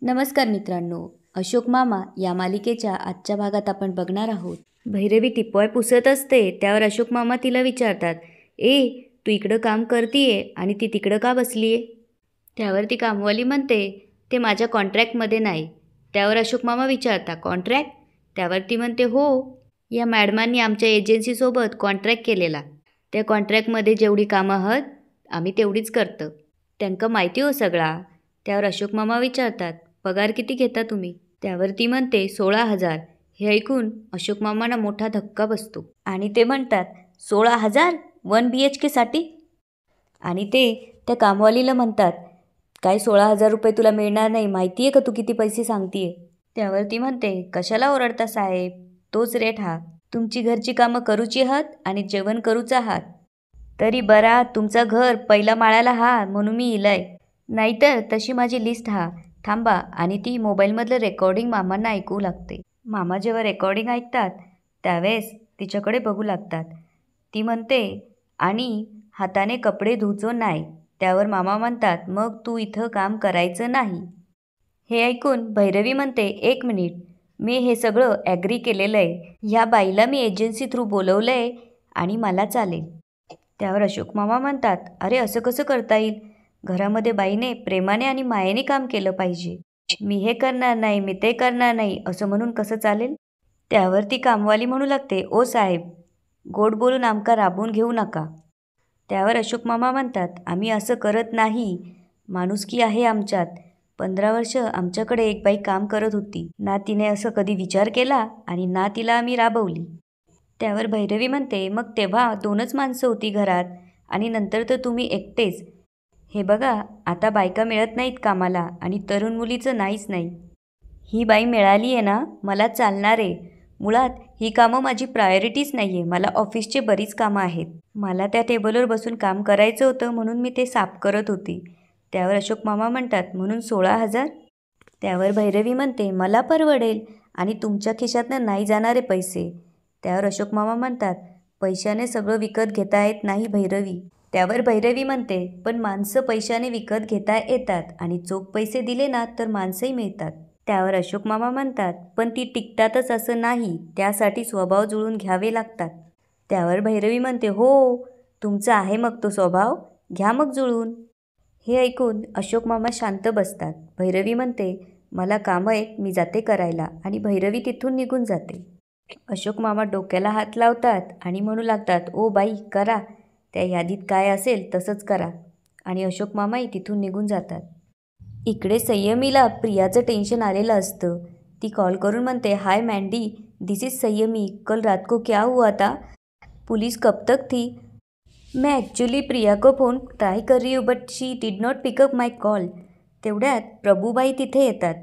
नमस्कार मित्रांनो, अशोक मामा या मालिकेच्या आजच्या भागात आपण बघणार आहोत. भैरवी टिपॉय पुसत असते. त्यावर अशोक मामा तिला विचारतात, ए तू इकडं काम करतीये आणि ती तिकडं का बसलीये? त्यावर ती कामवाली म्हणते, ते माझ्या कॉन्ट्रॅक्टमध्ये नाही. त्यावर अशोक मामा विचारतात, कॉन्ट्रॅक्ट? त्यावर ती म्हणते, हो, या मॅडमांनी आमच्या एजन्सीसोबत कॉन्ट्रॅक्ट केलेला. त्या कॉन्ट्रॅक्टमध्ये जेवढी कामं आहात आम्ही तेवढीच करतो. त्यांना माहिती हो सगळा. त्यावर अशोक मामा विचारतात, पगार किती घेता तुम्ही? त्यावर ती म्हणते 16,000. हे ऐकून अशोक मामांना मोठा धक्का बसतो आणि ते म्हणतात, 16,000 1 BHK साठी? आणि ते त्या कामवालीला म्हणतात, काय 16,000 रुपये तुला मिळणार नाही, माहिती आहे का तू किती पैसे सांगतीये? त्यावर ती म्हणते, कशाला ओरडता साहेब, तोच रेट हा. तुमची घरची कामं करूची आहात आणि जेवण करूच आहात. तरी बरा तुमचा घर पहिला माळ्याला हा म्हणून मी इलाय, नाहीतर तशी माझी लिस्ट हा. थांबा. आणि ती मोबाईलमधलं रेकॉर्डिंग मामांना ऐकू लागते. मामा जेव्हा रेकॉर्डिंग ऐकतात त्यावेळेस तिच्याकडे बघू लागतात. ती म्हणते, आणि हाताने कपडे धुचो नाही. त्यावर मामा म्हणतात, मग तू इथं काम करायचं नाही. हे ऐकून भैरवी म्हणते, 1 मिनिट, मी हे सगळं ॲग्री केलेलं आहे. ह्या बाईला मी एजन्सी थ्रू बोलवलं आहे आणि मला चालेल. त्यावर अशोक मामा म्हणतात, अरे असं कसं करता येईल? घरामध्ये बाईने प्रेमाने आणि मायेने काम केलं पाहिजे. मी हे करणार नाही, मी ते करणार नाही असं म्हणून कसं चालेल? त्यावर ती कामवाली म्हणू लागते, ओ साहेब, गोड बोलून आमका राबवून घेऊ नका. त्यावर अशोक मामा म्हणतात, आम्ही असं करत नाही, माणुसकी आहे आमच्यात. 15 वर्ष आमच्याकडे एक बाई काम करत होती ना, तिने असं कधी विचार केला आणि ना तिला आम्ही राबवली. त्यावर भैरवी म्हणते, मग तेव्हा 2च माणसं होती घरात आणि नंतर तर तुम्ही एकटेच. हे बघा, आता बायका मिळत नाहीत कामाला आणि तरुण मुलीचं नाहीच नाही. ही बाई मिळाली आहे ना, मला चालणार आहे. मुळात ही कामं माझी प्रायोरिटीच नाही आहे. मला ऑफिसचे बरीच कामं आहेत. मला त्या टेबलवर बसून काम करायचं होतं म्हणून मी ते साफ करत होती. त्यावर अशोक मामा म्हणतात, म्हणून 16,000? त्यावर भैरवी म्हणते, मला परवडेल आणि तुमच्या खिशातनं नाही जाणारे पैसे. त्यावर अशोक मामा म्हणतात, पैशाने सगळं विकत घेता येत नाही भैरवी. त्यावर भैरवी म्हणते, पण माणसं पैशाने विकत घेता येतात आणि चोख पैसे दिले ना तर माणसंही मिळतात. त्यावर अशोक मामा म्हणतात, पण ती टिकतातच असं नाही, त्यासाठी स्वभाव जुळून घ्यावे लागतात. त्यावर भैरवी म्हणते, हो, तुमचा आहे मग तो स्वभाव, घ्या मग जुळून. हे ऐकून अशोक मामा शांत बसतात. भैरवी म्हणते, मला कामं आहेत, मी जाते करायला, आणि भैरवी तिथून निघून जाते. अशोक मामा डोक्याला हात लावतात आणि म्हणू लागतात, ओ बाई करा, त्या यादीत काय असेल तसंच करा. आणि अशोक मामाही तिथून निघून जातात. इकडे संयमीला प्रियाचं टेन्शन आलेलं असतं. ती कॉल करून म्हणते, हाय मँडी, दिस इज संयमी, कल रात को क्या हुआ था? पुलिस कब तक थी? मैं ॲक्च्युली प्रिया को फोन ट्राय कर रही हूँ but she did not pickup my call. तेवढ्यात प्रभूबाई तिथे येतात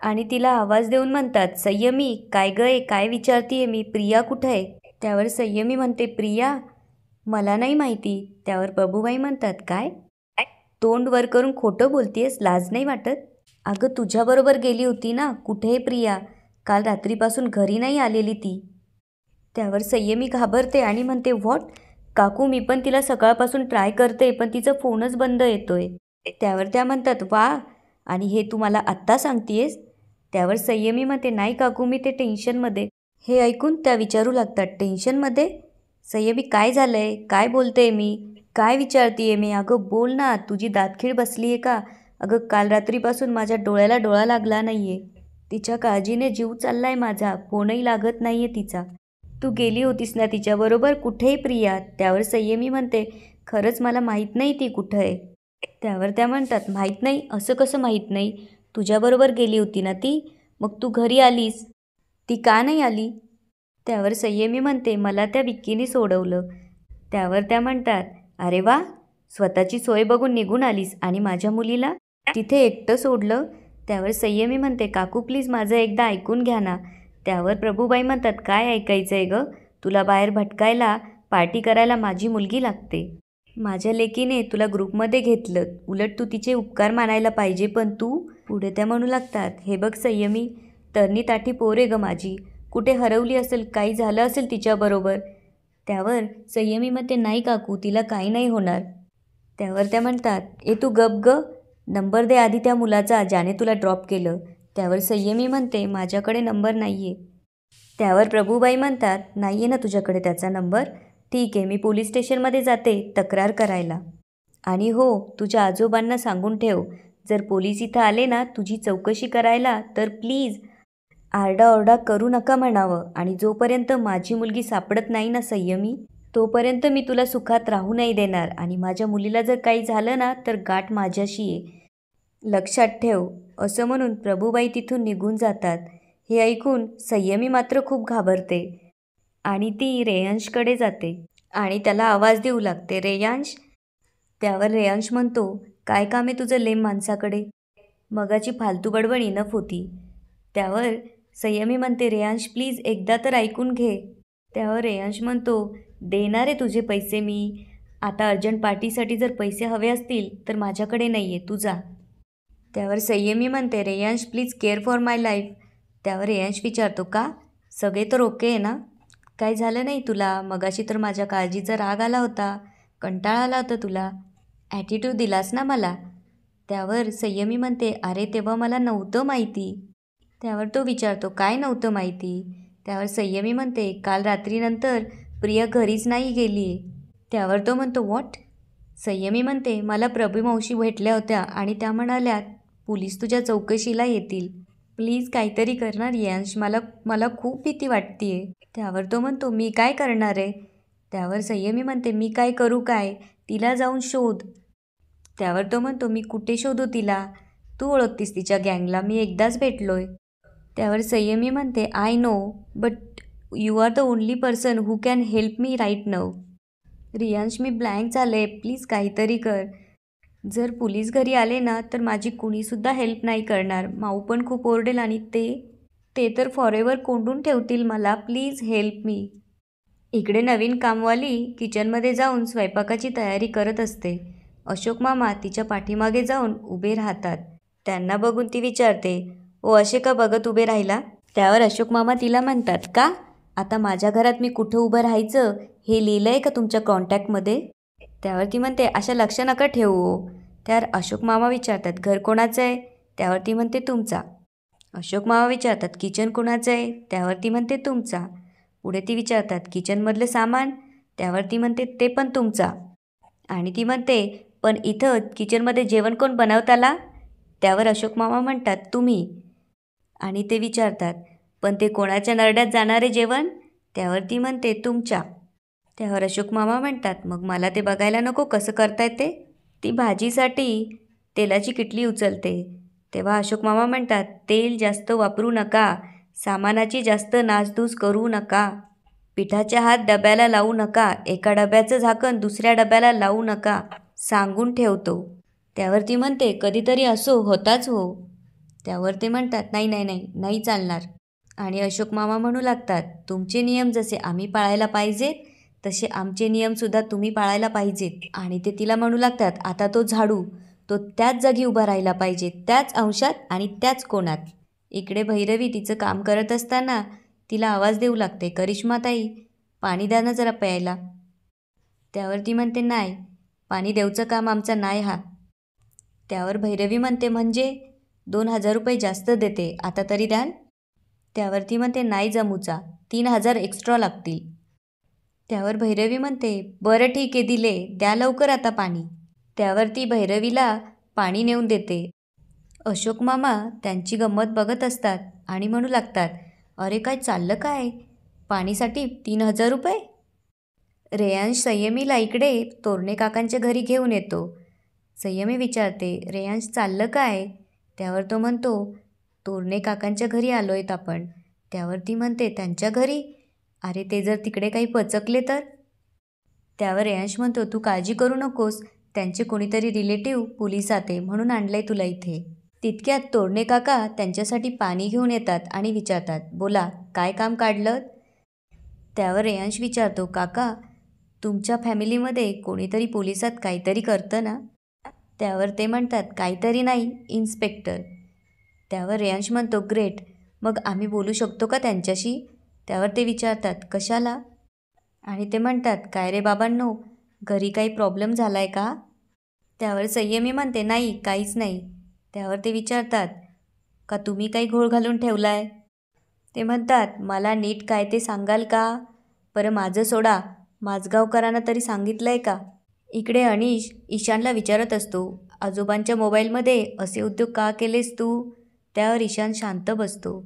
आणि तिला आवाज देऊन म्हणतात, संयमी काय गय, काय विचारतीये मी, प्रिया कुठं आहे? त्यावर संयमी म्हणते, प्रिया मला नाही माहिती. त्यावर प्रभूबाई म्हणतात, काय तोंड वर करून खोटं बोलतीयस, लाज नाही वाटत? अगं तुझ्याबरोबर गेली होती ना, कुठे आहे प्रिया? काल रात्रीपासून घरी नाही आलेली ती. त्यावर संयमी घाबरते आणि म्हणते, व्हॉट काकू, मी पण तिला सकाळपासून ट्राय करते पण तिचा फोनच बंद येतोय. त्यावर त्या म्हणतात, वा, आणि हे तू मला आत्ता सांगतेस? त्यावर संयमी म्हणते, नाही काकू, मी ते टेन्शनमध्ये. हे ऐकून त्या विचारू लागतात, टेन्शनमध्ये? संयमी काय झालंय, काय बोलते मी, काय विचारतीये मी? अगं बोल ना, तुझी दातखीळ बसली आहे का? अगं काल रात्रीपासून माझ्या डोळ्याला डोळा लागला नाही आहे. तिच्या काळजीने जीव चाललाय माझा, फोनही लागत नाही आहे तिचा. तू गेली होतीस ना तिच्याबरोबर, कुठेही प्रिया? त्यावर संयमी म्हणते, खरंच मला माहीत नाही ती कुठं आहे. त्यावर त्या म्हणतात, माहीत नाही? असं कसं माहीत नाही? तुझ्याबरोबर गेली होती ना ती, मग तू घरी आलीस, ती का नाही आली? त्यावर संयमी म्हणते, मला त्या विक्कीने सोडवलं. त्यावर त्या म्हणतात, अरे वा, स्वतःची सोय बघून निघून आलीस आणि माझ्या मुलीला तिथे एकटं सोडलं. त्यावर संयमी म्हणते, काकू प्लीज माझं एकदा ऐकून घ्या ना. त्यावर प्रभूबाई म्हणतात, काय ऐकायचं आहे गं? तुला बाहेर भटकायला, पार्टी करायला माझी मुलगी लागते. माझ्या लेकीने तुला ग्रुपमध्ये घेतलं, उलट तू तिचे उपकार मानायला पाहिजे, पण तू. पुढे त्या म्हणू लागतात, हे बघ संयमी, तरणी ताठी पोरे ग माझी, कुठे हरवली असेल, काही झालं असेल तिच्याबरोबर. त्यावर संयमी म्हणते, नाही काकू, तिला काही नाही होणार. त्यावर त्या म्हणतात, ए तू गप ग, नंबर दे आधी त्या मुलाचा ज्याने तुला ड्रॉप केलं. त्यावर संयमी म्हणते, माझ्याकडे नंबर नाही आहे. त्यावर प्रभूबाई म्हणतात, नाही आहे ना तुझ्याकडे त्याचा नंबर? ठीक आहे, मी पोलीस स्टेशनमध्ये जाते तक्रार करायला. आणि हो, तुझ्या आजोबांना सांगून ठेव, जर पोलीस इथं आले ना तुझी चौकशी करायला तर प्लीज आरडाओरडा करू नका म्हणावं. आणि जोपर्यंत माझी मुलगी सापडत नाही ना संयमी, तोपर्यंत मी तुला सुखात राहू नाही देणार. आणि माझ्या मुलीला जर काही झालं ना तर गाठ माझ्याशी आहे, लक्षात ठेव. असं म्हणून प्रभूबाई तिथून निघून जातात. हे ऐकून संयमी मात्र खूप घाबरते आणि ती रेयांशकडे जाते आणि त्याला आवाज देऊ लागते, रेयांश. त्यावर रेयांश म्हणतो, काय काम आहे तुझं लेम माणसाकडे? मगाची फालतू बडबड इनफ होती. त्यावर संयमी म्हणते, रेयांश प्लीज एकदा तर ऐकून घे. त्यावर रेयांश म्हणतो, देणार आहे तुझे पैसे मी. आता अर्जंट पार्टीसाठी जर पैसे हवे असतील तर माझ्याकडे नाही आहे, तू जा. त्यावर संयमी म्हणते, Reyansh please care for my life. त्यावर रेयांश विचारतो, का? सगळे तर ओके आहे ना? काय झालं नाही तुला? मगाशी तर माझ्या काळजीचा राग आला होता, कंटाळा आला होता तुला, ॲटिट्यूड दिलास ना मला. त्यावर संयमी म्हणते, अरे तेव्हा मला नव्हतं माहिती. त्यावर तो विचारतो, काय नव्हतं माहिती? त्यावर संयमी म्हणते, काल रात्रीनंतर प्रिया घरीच नाही गेली. त्यावर तो म्हणतो, व्हॉट? संयमी म्हणते, मला प्रभूमावशी भेटल्या होत्या आणि त्या म्हणाल्या पोलीस तुझ्या चौकशीला येतील. प्लीज काहीतरी करणार यांश, मला खूप भीती वाटतेय. त्यावर तो म्हणतो, मी काय करणार आहे? त्यावर संयमी म्हणते, मी काय करू काय? तिला जाऊन शोध. त्यावर तो म्हणतो, मी कुठे शोधू तिला? तू ओळखतीस तिच्या गँगला, मी एकदाच भेटलोय. त्यावर संयमी म्हणते, I know, but you are the only person who can help me right now. Riyansh, मी ब्लँक झाले, प्लीज काहीतरी कर. जर पोलीस घरी आले ना तर माझी कुणीसुद्धा हेल्प नाही करणार. माऊ पण खूप ओरडेल आणि ते तर फॉरेवर कोंडून ठेवतील मला. Please help me. इकडे नवीन कामवाली किचनमध्ये जाऊन स्वयंपाकाची तयारी करत असते. अशोक मामा तिच्या पाठीमागे जाऊन उभे राहतात. त्यांना बघून ती विचारते, ओ असे का बघत उभे राहिला? त्यावर अशोक मामा तिला म्हणतात, का? आता माझ्या घरात मी कुठं उभं राहायचं हे लिहिलं आहे का तुमच्या कॉन्टॅक्टमध्ये? त्यावर ती म्हणते, अशा लक्ष नका ठेवू. त्यावर अशोक मामा विचारतात, घर कोणाचं आहे? त्यावर ती म्हणते, तुमचा. अशोक मामा विचारतात, किचन कोणाचं आहे? त्यावर ती म्हणते, तुमचा. पुढे ती विचारतात, किचनमधलं सामान? त्यावर ती म्हणते, ते पण तुमचा. आणि ती म्हणते, पण इथं किचनमध्ये जेवण कोण बनवताला? त्यावर अशोक मामा म्हणतात, तुम्ही. आणि ते विचारतात, पण ते कोणाच्या नरड्यात जाणारे जेवण? त्यावर ती म्हणते, तुमच्या. त्यावर अशोक मामा म्हणतात, मग मला ते बघायला नको कसं करताय ते? ती भाजीसाठी तेलाची किटली उचलते. तेव्हा अशोक मामा म्हणतात, तेल जास्त वापरू नका, सामानाची जास्त नासधूस करू नका, पिठाच्या हात डब्याला लावू नका, एका डब्याचं झाकण दुसऱ्या डब्याला लावू नका, सांगून ठेवतो. त्यावर ती म्हणते, कधीतरी असो, होताच हो. त्यावर ते म्हणतात, नाही नाही नाही नाही चालणार. आणि अशोक मामा म्हणू लागतात, तुमचे नियम जसे आम्ही पाळायला पाहिजेत तसे आमचे नियमसुद्धा तुम्ही पाळायला पाहिजेत. आणि ते तिला म्हणू लागतात, आता तो झाडू तो त्याच जागी उभा राहायला पाहिजे, त्याच अंशात आणि त्याच कोणात. इकडे भैरवी तिचं काम करत असताना तिला आवाज देऊ लागते, करिश्माताई पाणी द्या ना जरा प्यायला. त्यावर ती म्हणते, नाही, पाणी देऊचं काम आमचा नाही हा. त्यावर भैरवी म्हणते, म्हणजे 2,000 रुपये जास्त देते, आता तरी द्याल? त्यावर ती म्हणते, नाही जमूचा, 3,000 एक्स्ट्रा लागतील. त्यावर भैरवी म्हणते, बरं ठीक आहे, दिले, द्या लवकर आता पाणी. त्यावर ती भैरवीला पाणी नेऊन देते. अशोक मामा त्यांची गंमत बघत असतात आणि म्हणू लागतात, अरे काय चाललं काय? पाणीसाठी 3,000 रुपये? रेयांश संयमीला इकडे तोरणे काकांच्या घरी घेऊन येतो. संयमी विचारते, रेयांश चाललं काय? त्यावर तो म्हणतो, तोरणे काकांच्या घरी आलो आहेत आपण. त्यावर ती म्हणते, त्यांच्या घरी? अरे ते जर तिकडे काही पचकले तर? त्यावर रेयांश म्हणतो, तू काळजी करू नकोस, त्यांचे कोणीतरी रिलेटिव्ह पोलिसात आहे म्हणून आणलंय तुला इथे. तितक्यात तोरणे काका त्यांच्यासाठी पाणी घेऊन येतात आणि विचारतात, बोला काय काम काढलं? त्यावर रेयांश विचारतो, काका तुमच्या फॅमिलीमध्ये कोणीतरी पोलिसात काहीतरी करतं ना? त्यावर ते म्हणतात, काहीतरी नाही, इन्स्पेक्टर. त्यावर रेयांश म्हणतो, ग्रेट, मग आम्ही बोलू शकतो का त्यांच्याशी? त्यावर ते विचारतात, कशाला? आणि ते म्हणतात, काय रे बाबांनो, घरी काही प्रॉब्लेम झाला आहे का? त्यावर संयमी म्हणते, नाही काहीच नाही. त्यावर ते विचारतात, का तुम्ही काही घोळ घालून ठेवलाय? ते म्हणतात, मला नीट काय ते सांगाल का? बरं माझं सोडा, माझगावकरांना तरी सांगितलंय का? इकडे अनिश ईशानला विचारत असतो, आजोबांच्या मोबाईलमध्ये असे उद्योग का केलेस तू? त्यावर ईशान शांत बसतो.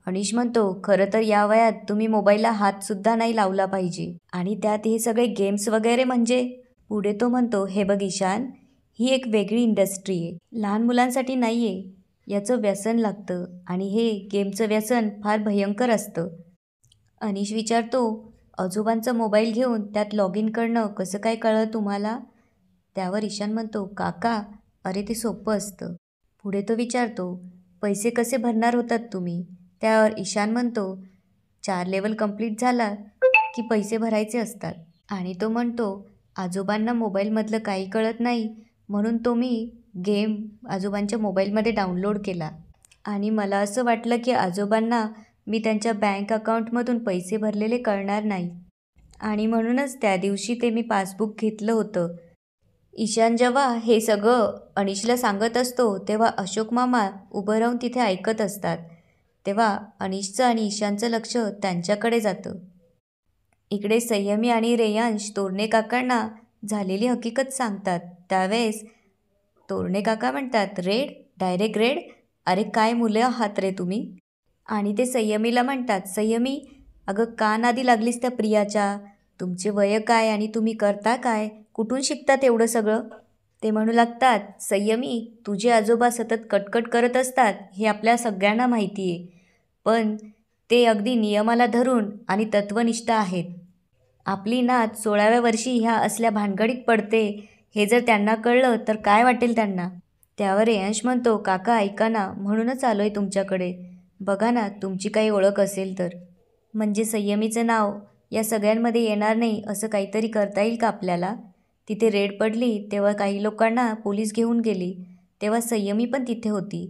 अनिश म्हणतो, खरं तर या वयात तुम्ही मोबाईलला हातसुद्धा नाही लावला पाहिजे, आणि त्यात हे सगळे गेम्स वगैरे म्हणजे. पुढे तो म्हणतो, हे बघ ईशान, ही एक वेगळी इंडस्ट्री आहे, लहान मुलांसाठी नाही आहे. याचं व्यसन लागतं आणि हे गेमचं व्यसन फार भयंकर असतं. अनिश विचारतो, आजोबांचा मोबाईल घेऊन त्यात लॉग इन करणं कसं काय कळलं तुम्हाला? त्यावर ईशान म्हणतो, काका अरे ते सोपं असतं. पुढे तो विचारतो, पैसे कसे भरणार होतात तुम्ही? त्यावर ईशान म्हणतो, 4 लेवल कंप्लीट झाला की पैसे भरायचे असतात. आणि तो म्हणतो, आजोबांना मोबाईलमधलं काही कळत नाही म्हणून तो मी गेम आजोबांच्या मोबाईलमध्ये डाउनलोड केला, आणि मला असं वाटलं की आजोबांना मी त्यांच्या बँक अकाउंटमधून पैसे भरलेले कळणार नाही, आणि म्हणूनच त्या दिवशी ते मी पासबुक घेतलं होतं. ईशान जेव्हा हे सगळं अनिशला सांगत असतो तेव्हा अशोक मामा उभं राहून तिथे ऐकत असतात. तेव्हा अनिशचं आणि ईशानचं लक्ष त्यांच्याकडे जातं. इकडे संयमी आणि रेयांश तोरणे काकांना झालेली हकीकत सांगतात. त्यावेळेस तोरणे काका म्हणतात, रेड? Direct red? अरे काय मुलं आहात रे तुम्ही? आणि ते संयमीला म्हणतात, संयमी अगं का नादी लागलीस त्या प्रियाच्या? तुमचे वय काय आणि तुम्ही करता काय? कुठून शिकतात एवढं सगळं? ते म्हणू लागतात, संयमी तुझे आजोबा सतत कटकट करत असतात हे आपल्या सगळ्यांना माहिती आहे, पण ते अगदी नियमाला धरून आणि तत्वनिष्ठ आहेत. आपली नात 16व्या वर्षी ह्या असल्या भानगडीत पडते हे जर त्यांना कळलं तर काय वाटेल त्यांना? त्यावर रेयांश म्हणतो, काका ऐका ना, म्हणूनच आलोय तुमच्याकडे. बघा ना तुमची काही ओळख असेल तर, म्हणजे संयमीचं नाव या सगळ्यांमध्ये येणार नाही असं काहीतरी करता येईल का आपल्याला? तिथे रेड पडली तेव्हा काही लोकांना पोलीस घेऊन गेली, तेव्हा संयमी पण तिथे होती.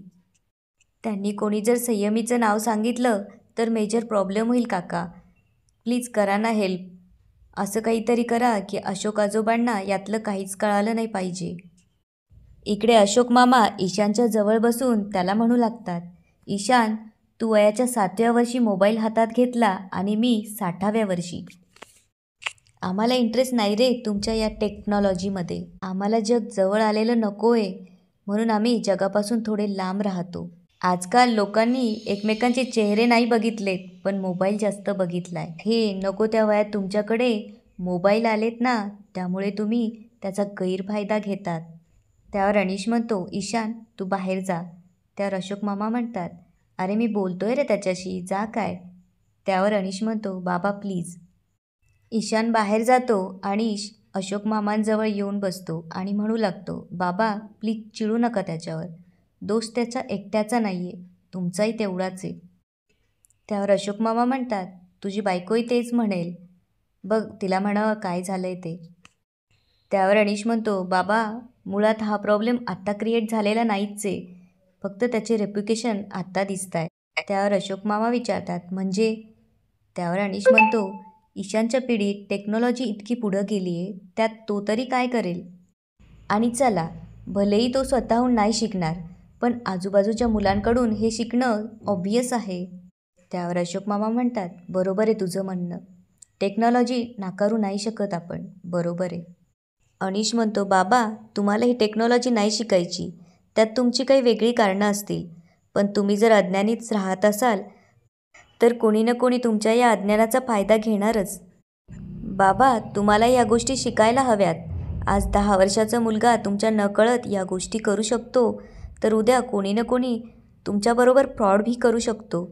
त्यांनी कोणी जर संयमीचं नाव सांगितलं तर मेजर प्रॉब्लेम होईल काका. प्लीज करा ना हेल्प. असं काहीतरी करा की अशोक आजोबांना यातलं काहीच कळालं नाही पाहिजे. इकडे अशोक मामा ईशानच्या जवळ बसून त्याला म्हणू लागतात, ईशान तू वयाच्या 7व्या वर्षी मोबाईल हातात घेतला आणि मी 60व्या वर्षी. आम्हाला इंटरेस्ट नाही रे तुमच्या या टेक्नॉलॉजीमध्ये. आम्हाला जग जवळ आलेलं नको आहे, म्हणून आम्ही जगापासून थोडे लांब राहतो. आजकाल लोकांनी एकमेकांचे चेहरे नाही बघितलेत पण मोबाईल जास्त बघितलाय. हे नको त्या वयात तुमच्याकडे मोबाईल आलेत ना, त्यामुळे तुम्ही त्याचा गैरफायदा घेतात. त्यावर अनिश म्हणतो, ईशान तू बाहेर जा. त्यावर अशोक मामा म्हणतात, अरे मी बोलतोय रे त्याच्याशी, जा काय. त्यावर अनिश म्हणतो, बाबा प्लीज. ईशान बाहेर जातो. अनिश अशोक मामांजवळ येऊन बसतो आणि म्हणू लागतो, बाबा प्लीज चिडू नका त्याच्यावर, दोष त्याचा एकट्याचा नाही आहे, तुमचाही तेवढाच आहे. त्यावर अशोक मामा म्हणतात, तुझी बायकोही तेच म्हणेल, बघ तिला म्हणावं काय झालं आहे ते. त्यावर अनिश म्हणतो, बाबा मुळात हा प्रॉब्लेम आत्ता क्रिएट झालेला नाहीच आहे, फक्त त्याचे रेप्युटेशन आत्ता दिसत आहे. त्यावर अशोक मामा विचारतात, म्हणजे? त्यावर अनिश म्हणतो, ईशानच्या पिढीत टेक्नॉलॉजी इतकी पुढं गेली आहे, त्यात तो तरी काय करेल? आणि चला भलेही तो स्वतःहून नाही शिकणार, पण आजूबाजूच्या मुलांकडून हे शिकणं ऑब्वियस आहे. त्यावर अशोक मामा म्हणतात, बरोबर आहे तुझं म्हणणं, टेक्नॉलॉजी नाकारू नाही शकत आपण, बरोबर आहे. अनिश म्हणतो, बाबा तुम्हाला ही टेक्नॉलॉजी नाही शिकायची, त्यात तुमची काही वेगळी कारणं असतील, पण तुम्ही जर अज्ञानीच राहत असाल तर कोणी ना कोणी तुमच्या या अज्ञानाचा फायदा घेणारच. बाबा तुम्हाला या गोष्टी शिकायला हव्यात. आज 10 वर्षाचा मुलगा तुमच्या नकळत या गोष्टी करू शकतो, तर उद्या कोणी ना कोणी तुमच्याबरोबर फ्रॉड भी करू शकतो.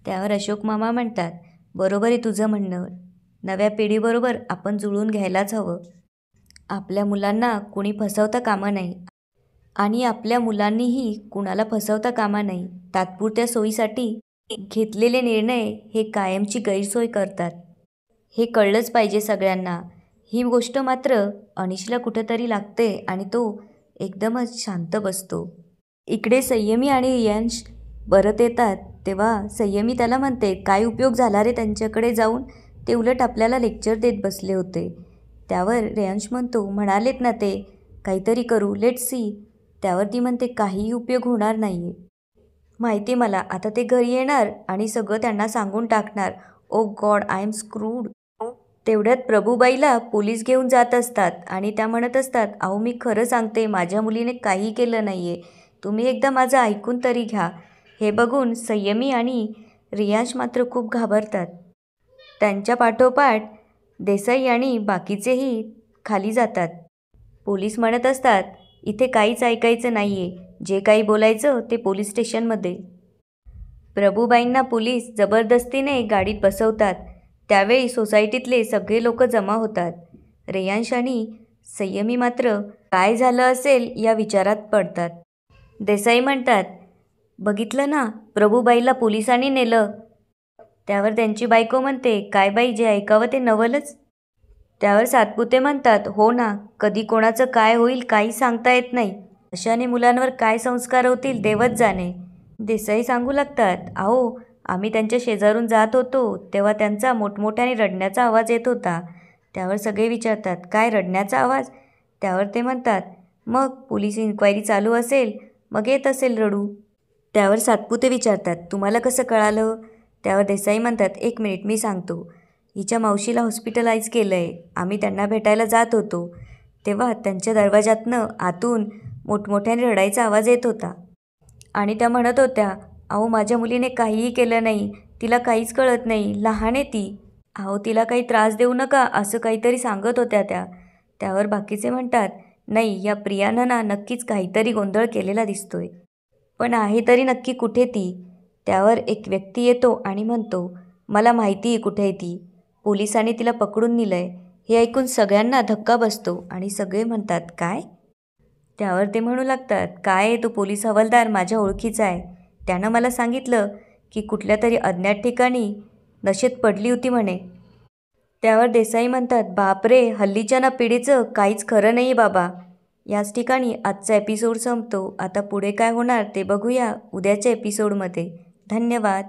त्यावर अशोक मामा म्हणतात, बरोबर आहे तुझं म्हणणं, नव्या पिढीबरोबर आपण जुळून घ्यायलाच हवं. आपल्या मुलांना कोणी फसवता कामा नाही, आणि आपल्या मुलांनीही कुणाला फसवता कामा नाही. तात्पुरत्या सोयीसाठी घेतलेले निर्णय हे कायमची गैरसोय करतात. हे कळलंच पाहिजे सगळ्यांना. ही गोष्ट मात्र अनिशला कुठंतरी लागते आणि तो एकदमच शांत बसतो. इकडे संयमी आणि रियांश परत येतात तेव्हा संयमी त्याला म्हणते, काय उपयोग झाला रे त्यांच्याकडे जाऊन, ते उलट आपल्याला लेक्चर देत बसले होते. त्यावर रियांश म्हणतो, म्हणालेत ना ते काहीतरी करू, लेट्स सी. त्यावर ती म्हणते काहीही उपयोग होणार नाही आहे. माहिती मला, आता ते घरी येणार आणि सगळं त्यांना सांगून टाकणार. ओ गॉड, आय एम स्क्रूड. तेवढ्यात प्रभूबाईला पोलीस घेऊन जात असतात आणि त्या म्हणत असतात, अहो मी खरं सांगते, माझ्या मुलीने काही केलं नाही आहे, तुम्ही एकदा माझं ऐकून तरी घ्या. हे बघून संयमी आणि रियांश मात्र खूप घाबरतात. त्यांच्या पाठोपाठ देसाई आणि बाकीचेही खाली जातात. पोलीस म्हणत असतात, इथे काहीच ऐकायचं नाही आहे, जे काही बोलायचं ते पोलीस स्टेशनमध्ये. प्रभूबाईंना पोलीस जबरदस्तीने गाडीत बसवतात. त्यावेळी सोसायटीतले सगळे लोक जमा होतात. रेयांश आणि संयमी मात्र काय झालं असेल या विचारात पडतात. देसाई म्हणतात, बघितलं ना, प्रभूबाईला पोलिसांनी नेलं. त्यावर त्यांची बायको म्हणते, काय बाई, जे ऐकावं ते नवलच. त्यावर सातपुते म्हणतात, हो ना, कधी कोणाचं काय होईल काही सांगता येत नाही. अशाने मुलांवर काय संस्कार होतील देवच जाणे. देसाई सांगू लागतात, अहो आम्ही त्यांच्या शेजारून जात होतो तेव्हा त्यांचा मोठमोठ्याने रडण्याचा आवाज येत होता. त्यावर सगळे विचारतात, काय रडण्याचा आवाज? त्यावर ते म्हणतात, मग पोलीस इन्क्वायरी चालू असेल, मग येत असेल रडू. त्यावर सातपुते विचारतात, तुम्हाला कसं कळालं? त्यावर देसाई म्हणतात, एक मिनिट मी सांगतो. हिच्या मावशीला हॉस्पिटलाइज केलं आहे. आम्ही त्यांना भेटायला जात होतो तेव्हा त्यांच्या दरवाजातनं आतून मोठमोठ्याने रडायचा आवाज येत होता आणि त्या म्हणत होत्या, अहो माझ्या मुलीने काहीही केलं नाही, तिला काहीच कळत नाही, लहान आहे ती, अहो तिला काही त्रास देऊ नका, असं काहीतरी सांगत होत्या त्या. त्यावर बाकीचे म्हणतात, नाही, या प्रियानं ना नक्कीच काहीतरी गोंधळ केलेला दिसतोय, पण आहे तरी नक्की कुठे ती? त्यावर एक व्यक्ती येतो आणि म्हणतो, मला माहिती आहे कुठे आहे ती, पोलिसांनी तिला पकडून नेलंय. हे ऐकून सगळ्यांना धक्का बसतो आणि सगळे म्हणतात, काय? त्यावर ते म्हणू लागतात, काय आहे, तो पोलीस हवालदार माझ्या ओळखीचा आहे. त्यानं मला सांगितलं की कुठल्या तरी अज्ञात ठिकाणी नशेत पडली होती म्हणे. त्यावर देसाई म्हणतात, बापरे, हल्लीच्या ना पिढीचं काहीच खरं नाही बाबा. याच ठिकाणी आजचा एपिसोड संपतो. आता पुढे काय होणार ते बघूया उद्याच्या एपिसोडमध्ये. धन्यवाद.